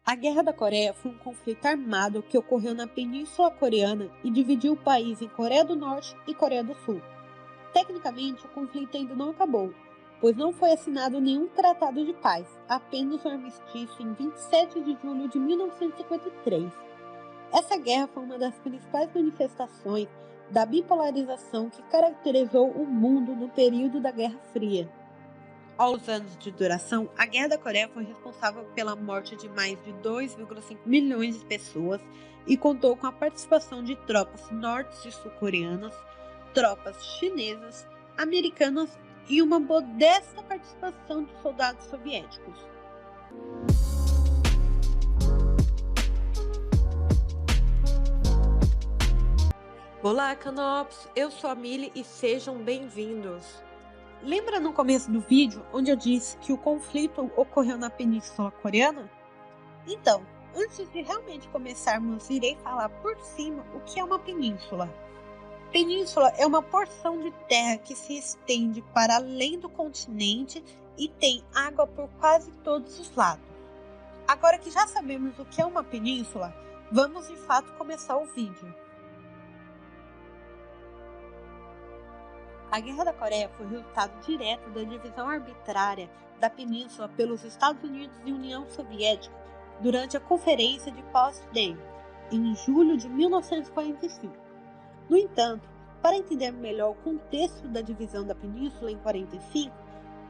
A Guerra da Coreia foi um conflito armado que ocorreu na Península Coreana e dividiu o país em Coreia do Norte e Coreia do Sul. Tecnicamente, o conflito ainda não acabou, pois não foi assinado nenhum tratado de paz, apenas um armistício em 27 de julho de 1953. Essa guerra foi uma das principais manifestações da bipolarização que caracterizou o mundo no período da Guerra Fria. Aos anos de duração, a Guerra da Coreia foi responsável pela morte de mais de 2,5 milhões de pessoas e contou com a participação de tropas norte e sul-coreanas, tropas chinesas, americanas e uma modesta participação de soldados soviéticos. Olá, Canops! Eu sou a Mili e sejam bem-vindos! Lembra no começo do vídeo onde eu disse que o conflito ocorreu na Península Coreana? Então, antes de realmente começarmos, irei falar por cima o que é uma península. Península é uma porção de terra que se estende para além do continente e tem água por quase todos os lados. Agora que já sabemos o que é uma península, vamos de fato começar o vídeo. A Guerra da Coreia foi resultado direto da divisão arbitrária da península pelos Estados Unidos e União Soviética durante a Conferência de Potsdam, em julho de 1945. No entanto, para entender melhor o contexto da divisão da península em 1945,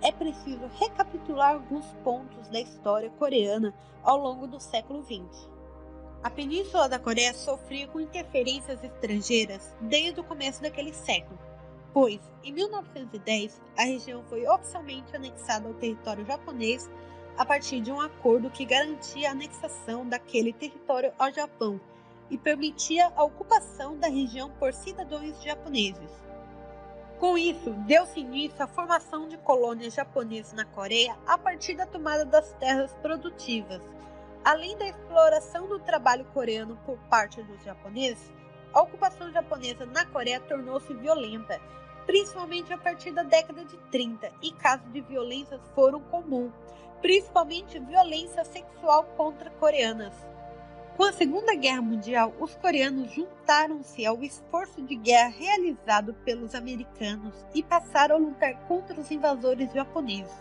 é preciso recapitular alguns pontos da história coreana ao longo do século XX. A Península da Coreia sofria com interferências estrangeiras desde o começo daquele século, pois, em 1910, a região foi oficialmente anexada ao território japonês a partir de um acordo que garantia a anexação daquele território ao Japão e permitia a ocupação da região por cidadãos japoneses. Com isso, deu-se início à formação de colônias japonesas na Coreia a partir da tomada das terras produtivas. Além da exploração do trabalho coreano por parte dos japoneses, a ocupação japonesa na Coreia tornou-se violenta, principalmente a partir da década de 30, e casos de violência foram comuns, principalmente violência sexual contra coreanas. Com a Segunda Guerra Mundial, os coreanos juntaram-se ao esforço de guerra realizado pelos americanos e passaram a lutar contra os invasores japoneses.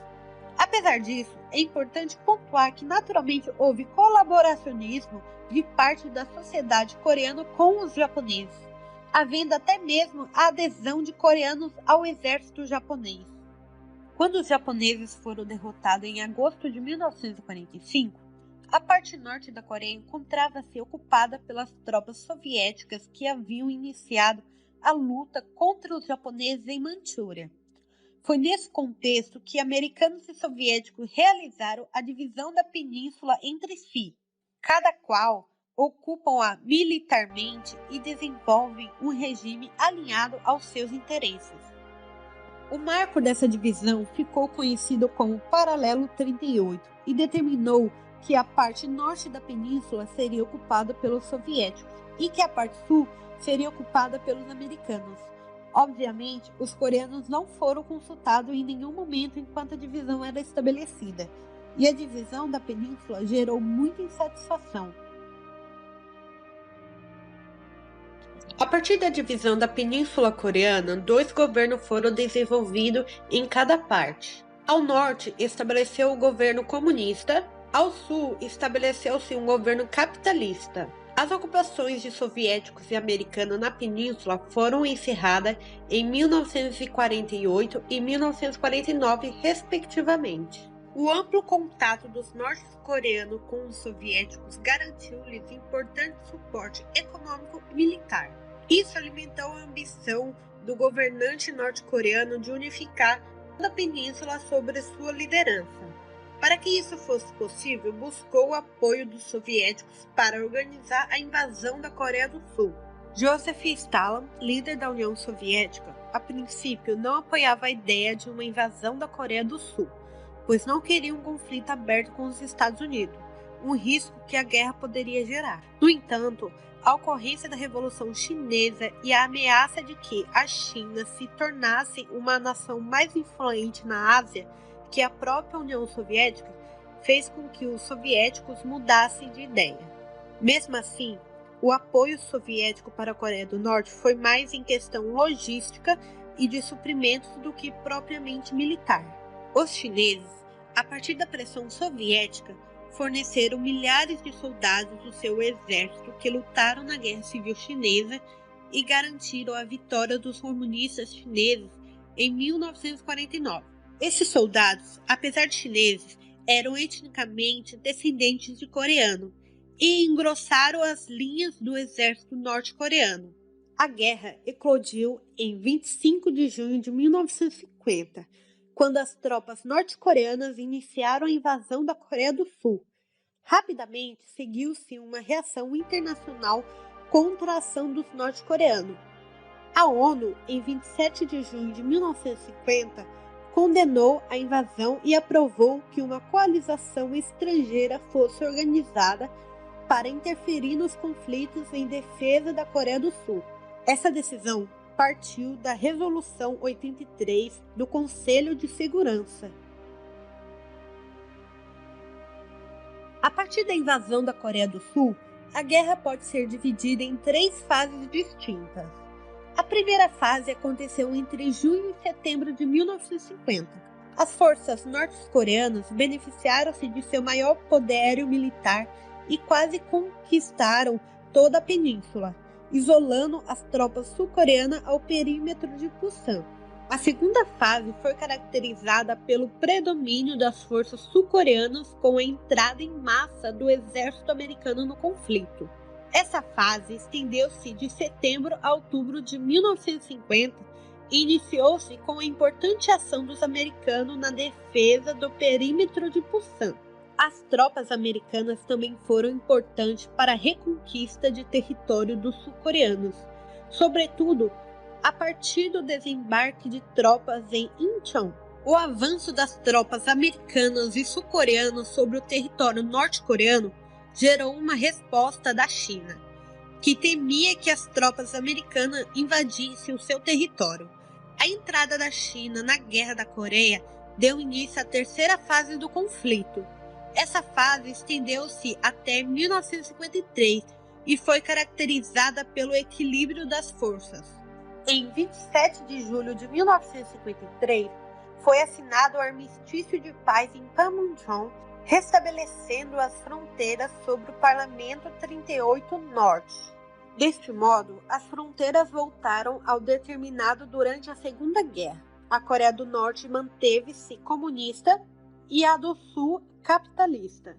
Apesar disso, é importante pontuar que naturalmente houve colaboracionismo de parte da sociedade coreana com os japoneses, havendo até mesmo a adesão de coreanos ao exército japonês. Quando os japoneses foram derrotados em agosto de 1945, a parte norte da Coreia encontrava-se ocupada pelas tropas soviéticas que haviam iniciado a luta contra os japoneses em Manchúria. Foi nesse contexto que americanos e soviéticos realizaram a divisão da península entre si, cada qual ocupam-a militarmente e desenvolvem um regime alinhado aos seus interesses. O marco dessa divisão ficou conhecido como Paralelo 38 e determinou que a parte norte da península seria ocupada pelos soviéticos e que a parte sul seria ocupada pelos americanos. Obviamente, os coreanos não foram consultados em nenhum momento enquanto a divisão era estabelecida, e a divisão da península gerou muita insatisfação. A partir da divisão da Península Coreana, 2 governos foram desenvolvidos em cada parte. Ao norte, estabeleceu o governo comunista, ao sul, estabeleceu-se um governo capitalista. As ocupações de soviéticos e americanos na península foram encerradas em 1948 e 1949, respectivamente. O amplo contato dos norte-coreanos com os soviéticos garantiu-lhes importante suporte econômico e militar. Isso alimentou a ambição do governante norte-coreano de unificar toda a península sob sua liderança. Para que isso fosse possível, buscou o apoio dos soviéticos para organizar a invasão da Coreia do Sul. Joseph Stalin, líder da União Soviética, a princípio não apoiava a ideia de uma invasão da Coreia do Sul, pois não queria um conflito aberto com os Estados Unidos, um risco que a guerra poderia gerar. No entanto, a ocorrência da Revolução Chinesa e a ameaça de que a China se tornasse uma nação mais influente na Ásia que a própria União Soviética fez com que os soviéticos mudassem de ideia. Mesmo assim, o apoio soviético para a Coreia do Norte foi mais em questão logística e de suprimentos do que propriamente militar. Os chineses, a partir da pressão soviética, forneceram milhares de soldados do seu exército que lutaram na Guerra Civil Chinesa e garantiram a vitória dos comunistas chineses em 1949. Esses soldados, apesar de chineses, eram etnicamente descendentes de coreano e engrossaram as linhas do exército norte-coreano. A guerra eclodiu em 25 de junho de 1950, quando as tropas norte-coreanas iniciaram a invasão da Coreia do Sul. Rapidamente seguiu-se uma reação internacional contra a ação dos norte-coreanos. A ONU, em 27 de junho de 1950, condenou a invasão e aprovou que uma coalização estrangeira fosse organizada para interferir nos conflitos em defesa da Coreia do Sul. Essa decisão partiu da Resolução 83 do Conselho de Segurança. A partir da invasão da Coreia do Sul, a guerra pode ser dividida em 3 fases distintas. A primeira fase aconteceu entre junho e setembro de 1950. As forças norte-coreanas beneficiaram-se de seu maior poderio militar e quase conquistaram toda a península, isolando as tropas sul-coreanas ao perímetro de Pusan. A segunda fase foi caracterizada pelo predomínio das forças sul-coreanas com a entrada em massa do exército americano no conflito. Essa fase estendeu-se de setembro a outubro de 1950 e iniciou-se com a importante ação dos americanos na defesa do perímetro de Pusan. As tropas americanas também foram importantes para a reconquista de território dos sul-coreanos, sobretudo a partir do desembarque de tropas em Incheon. O avanço das tropas americanas e sul-coreanas sobre o território norte-coreano gerou uma resposta da China, que temia que as tropas americanas invadissem o seu território. A entrada da China na Guerra da Coreia deu início à terceira fase do conflito. Essa fase estendeu-se até 1953 e foi caracterizada pelo equilíbrio das forças. Em 27 de julho de 1953, foi assinado o Armistício de Paz em Panmunjom, restabelecendo as fronteiras sobre o Parlamento 38 Norte. Deste modo, as fronteiras voltaram ao determinado durante a Segunda Guerra. A Coreia do Norte manteve-se comunista e a do Sul capitalista.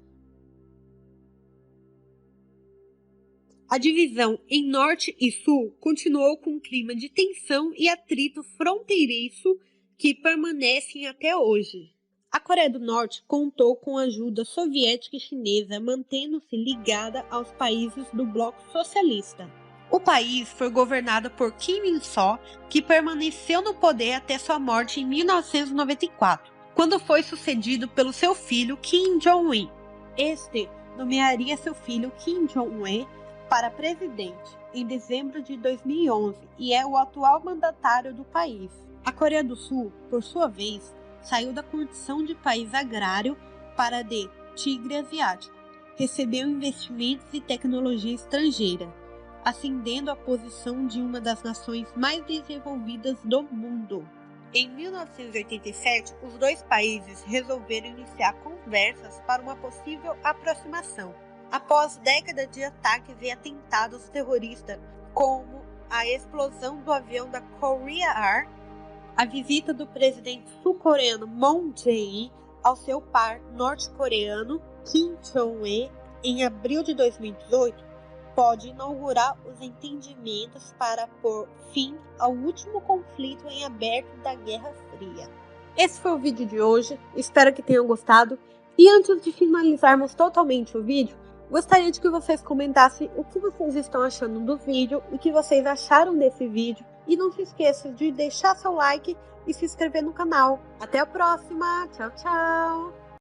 A divisão em Norte e Sul continuou com um clima de tensão e atrito fronteiriço que permanecem até hoje. A Coreia do Norte contou com a ajuda soviética e chinesa, mantendo-se ligada aos países do bloco socialista. O país foi governado por Kim Il-sung, que permaneceu no poder até sua morte em 1994, quando foi sucedido pelo seu filho Kim Jong-un. Este nomearia seu filho Kim Jong-un para presidente em dezembro de 2011 e é o atual mandatário do país. A Coreia do Sul, por sua vez, saiu da condição de país agrário para de tigre asiático. Recebeu investimentos e tecnologia estrangeira, ascendendo à posição de uma das nações mais desenvolvidas do mundo. Em 1987, os dois países resolveram iniciar conversas para uma possível aproximação, após décadas de ataques e atentados terroristas, como a explosão do avião da Korea Air, a visita do presidente sul-coreano Moon Jae-in ao seu par norte-coreano Kim Jong-un em abril de 2018, pode inaugurar os entendimentos para pôr fim ao último conflito em aberto da Guerra Fria. Esse foi o vídeo de hoje, espero que tenham gostado. E antes de finalizarmos totalmente o vídeo, gostaria de que vocês comentassem o que vocês estão achando do vídeo, o que vocês acharam desse vídeo. E não se esqueçam de deixar seu like e se inscrever no canal. Até a próxima! Tchau, tchau!